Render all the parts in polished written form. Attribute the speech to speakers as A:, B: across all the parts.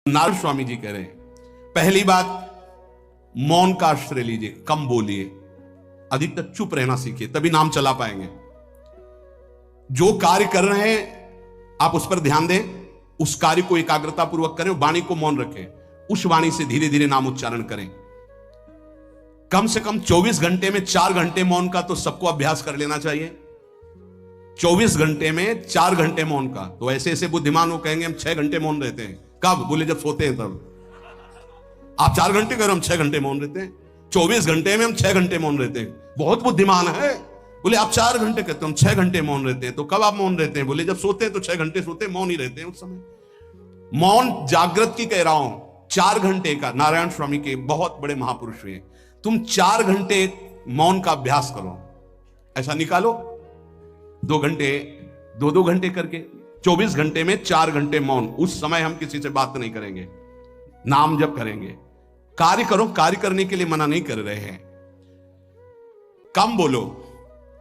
A: नारायण स्वामी जी कह रहे हैं, पहली बात मौन का आश्रय लीजिए, कम बोलिए, अधिकतर चुप रहना सीखिए, तभी नाम चला पाएंगे। जो कार्य कर रहे हैं आप उस पर ध्यान दें, उस कार्य को एकाग्रता पूर्वक करें, वाणी को मौन रखें, उस वाणी से धीरे धीरे नाम उच्चारण करें। कम से कम 24 घंटे में 4 घंटे मौन का तो सबको अभ्यास कर लेना चाहिए। 24 घंटे में 4 घंटे मौन का। तो ऐसे ऐसे बुद्धिमान हो कहेंगे हम 6 घंटे मौन रहते हैं। कब? बोले जब सोते हैं तब। आप 4 घंटे करो, हम 6 घंटे मौन रहते हैं। 24 घंटे में हम 6 घंटे मौन रहते हैं। बहुत बुद्धिमान है। बोले आप 4 घंटे कहते हो, हम 6 घंटे मौन रहते हैं। तो कब आप मौन रहते हैं? बोले जब सोते हैं तो 6 घंटे सोते हैं, मौन ही रहते हैं उस समय। मौन जागृत की कह रहा हूं, 4 घंटे का। नारायण स्वामी के बहुत बड़े महापुरुष हुए, तुम 4 घंटे मौन का अभ्यास करो, ऐसा निकालो 2 घंटे 2 घंटे करके 24 घंटे में 4 घंटे मौन। उस समय हम किसी से बात नहीं करेंगे, नाम जप करेंगे। कार्य करो, कार्य करने के लिए मना नहीं कर रहे हैं, कम बोलो।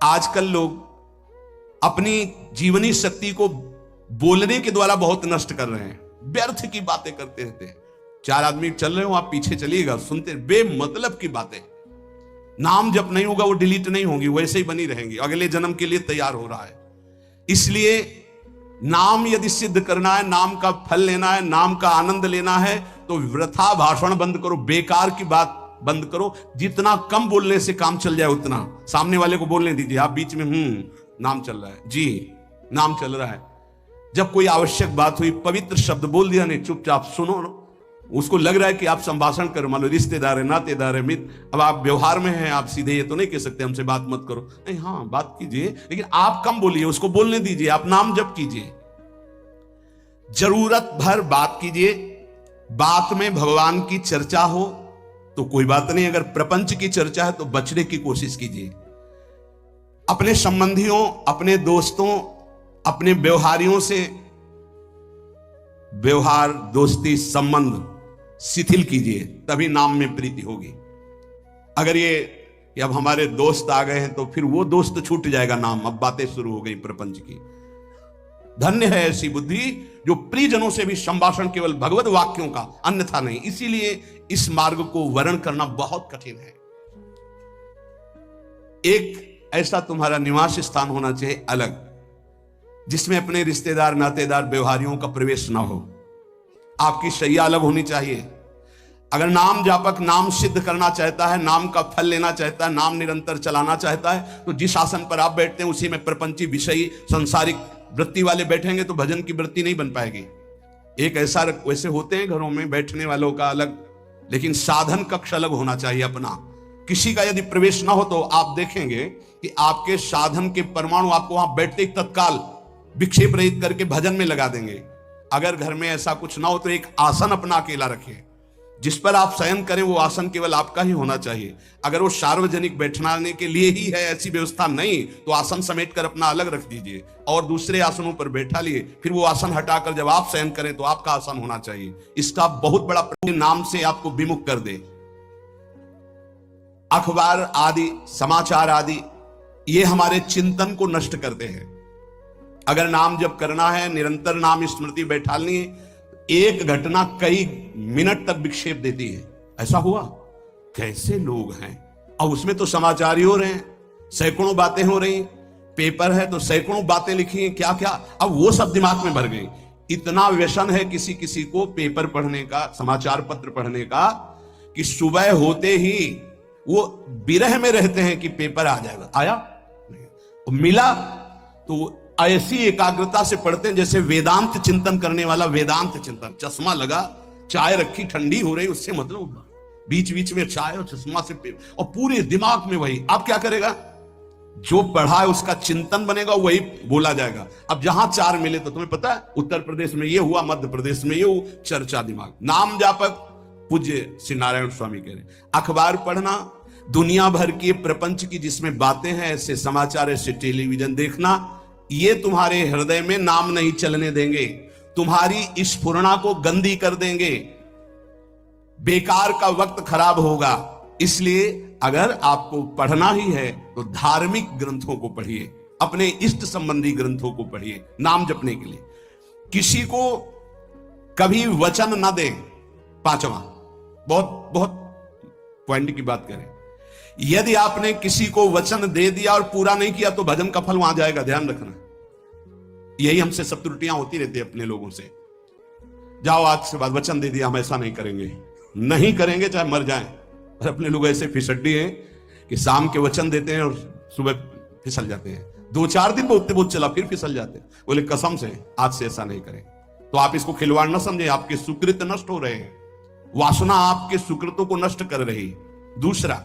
A: आजकल लोग अपनी जीवनी शक्ति को बोलने के द्वारा बहुत नष्ट कर रहे हैं, व्यर्थ की बातें करते रहते हैं। 4 आदमी चल रहे हो, आप पीछे चलिएगा, सुनते बेमतलब की बातें। नाम जब नहीं होगा वो डिलीट नहीं होंगी, वैसे ही बनी रहेंगी, अगले जन्म के लिए तैयार हो रहा है। इसलिए नाम यदि सिद्ध करना है, नाम का फल लेना है, नाम का आनंद लेना है, तो वृथा भाषण बंद करो, बेकार की बात बंद करो। जितना कम बोलने से काम चल जाए उतना। सामने वाले को बोलने दीजिए, आप बीच में नाम चल रहा है, जी नाम चल रहा है। जब कोई आवश्यक बात हुई, पवित्र शब्द बोल दिया, नहीं चुपचाप सुनो। उसको लग रहा है कि आप संभाषण करो, मान लो रिश्तेदार है, नातेदार है, मित्र, अब आप व्यवहार में हैं, आप सीधे ये तो नहीं कह सकते हमसे बात मत करो, नहीं, हाँ बात कीजिए, लेकिन आप कम बोलिए, उसको बोलने दीजिए, आप नाम जप कीजिए, जरूरत भर बात कीजिए। बात में भगवान की चर्चा हो तो कोई बात नहीं, अगर प्रपंच की चर्चा है तो बचने की कोशिश कीजिए। अपने संबंधियों, अपने दोस्तों, अपने व्यवहारियों से व्यवहार, दोस्ती, संबंध शिथिल कीजिए, तभी नाम में प्रीति होगी। अगर ये कि अब हमारे दोस्त आ गए हैं तो फिर वो दोस्त छूट जाएगा नाम, अब बातें शुरू हो गई प्रपंच की। धन्य है ऐसी बुद्धि जो प्रियजनों से भी संभाषण केवल भगवत वाक्यों का, अन्यथा नहीं। इसीलिए इस मार्ग को वर्ण करना बहुत कठिन है। एक ऐसा तुम्हारा निवास स्थान होना चाहिए अलग, जिसमें अपने रिश्तेदार, नातेदार, व्यवहारियों का प्रवेश ना हो। आपकी शैया अलग होनी चाहिए। अगर नाम जापक नाम सिद्ध करना चाहता है, नाम का फल लेना चाहता है, नाम निरंतर चलाना चाहता है, तो जिस आसन पर आप बैठते हैं उसी में प्रपंची, विषयी, सांसारिक वृत्ति वाले बैठेंगे तो भजन की वृत्ति नहीं बन पाएगी। एक ऐसा, वैसे होते हैं घरों में बैठने वालों का अलग, लेकिन साधन कक्ष अलग होना चाहिए अपना। किसी का यदि प्रवेश ना हो तो आप देखेंगे कि आपके साधन के परमाणु आपको वहां बैठते ही तत्काल विक्षेप रहित करके भजन में लगा देंगे। अगर घर में ऐसा कुछ ना हो तो एक आसन अपना अकेला रखिए, जिस पर आप शयन करें वो आसन केवल आपका ही होना चाहिए। अगर वो सार्वजनिक बैठने के लिए ही है, ऐसी व्यवस्था नहीं, तो आसन समेट कर अपना अलग रख दीजिए और दूसरे आसनों पर बैठा लिए, फिर वो आसन हटाकर जब आप शयन करें तो आपका आसन होना चाहिए। इसका बहुत बड़ा नाम से आपको विमुख कर दे। अखबार आदि, समाचार आदि, ये हमारे चिंतन को नष्ट करते हैं। अगर नाम जब करना है, निरंतर नाम स्मृति बैठालनी है, एक घटना कई मिनट तक विक्षेप देती है। ऐसा हुआ, कैसे लोग हैं, और उसमें तो समाचार ही हो रहे हैं, सैकड़ों बातें हो रही, पेपर है तो सैकड़ों बातें लिखी हैं, क्या क्या, अब वो सब दिमाग में भर गई। इतना व्यसन है किसी किसी को पेपर पढ़ने का, समाचार पत्र पढ़ने का, कि सुबह होते ही वो विरह में रहते हैं कि पेपर आ जाएगा, आया तो मिला, तो ऐसी एकाग्रता से पढ़ते हैं जैसे वेदांत चिंतन करने वाला वेदांत चिंतन। चश्मा लगा, चाय रखी, ठंडी हो रही, उससे मतलब बीच बीच में चाय और चश्मा से पेपर, और पूरे दिमाग में वही। अब क्या करेगा, जो पढ़ा है उसका चिंतन बनेगा, वही बोला जाएगा। अब जहां 4 मिले तो तुम्हें पता है, उत्तर प्रदेश में ये हुआ, मध्य प्रदेश में ये हुआ, चर्चा दिमाग। नाम जापक पूज्य श्री नारायण स्वामी कह रहे, अखबार पढ़ना, दुनिया भर की प्रपंच की जिसमें बातें हैं, ऐसे समाचार, ऐसे टेलीविजन देखना, ये तुम्हारे हृदय में नाम नहीं चलने देंगे, तुम्हारी स्फुरणा को गंदी कर देंगे, बेकार का वक्त खराब होगा। इसलिए अगर आपको पढ़ना ही है तो धार्मिक ग्रंथों को पढ़िए, अपने इष्ट संबंधी ग्रंथों को पढ़िए नाम जपने के लिए। किसी को कभी वचन ना दें। पांचवा, बहुत बहुत पॉइंट की बात करें, यदि आपने किसी को वचन दे दिया और पूरा नहीं किया तो भजन का फल वहां जाएगा, ध्यान रखना। यही हमसे सब त्रुटियां होती रहती है अपने लोगों से। जाओ आज से बाद वचन दे दिया, हम ऐसा नहीं करेंगे, नहीं करेंगे चाहे मर जाएं। और अपने लोग ऐसे फिसड्डी हैं कि शाम के वचन देते हैं और सुबह फिसल जाते हैं, 2-4 दिन बोलते बोलते चला फिर फिसल जाते हैं। बोले कसम से आज से ऐसा नहीं करें। तो आप इसको खिलवाड़ न समझे, आपके सुकृत नष्ट हो रहे हैं, वासना आपके सुकृतों को नष्ट कर रही। दूसरा,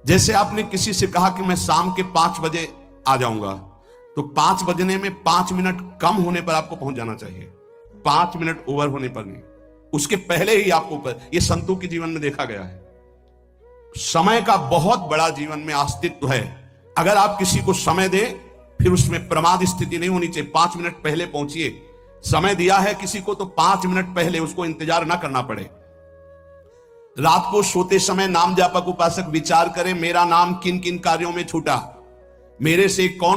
A: जैसे आपने किसी से कहा कि मैं शाम के 5 बजे आ जाऊंगा, तो 5 बजने में 5 मिनट कम होने पर आपको पहुंच जाना चाहिए, 5 मिनट ओवर होने पर नहीं, उसके पहले ही आपको। यह संतों के जीवन में देखा गया है। समय का बहुत बड़ा जीवन में अस्तित्व है। अगर आप किसी को समय दें, फिर उसमें प्रमाद स्थिति नहीं होनी चाहिए। 5 मिनट पहले पहुंचिए। समय दिया है किसी को तो 5 मिनट पहले उसको इंतजार ना करना पड़े। रात को सोते समय नाम जापक उपासक विचार करें, मेरा नाम किन किन कार्यों में छूटा, मेरे से कौन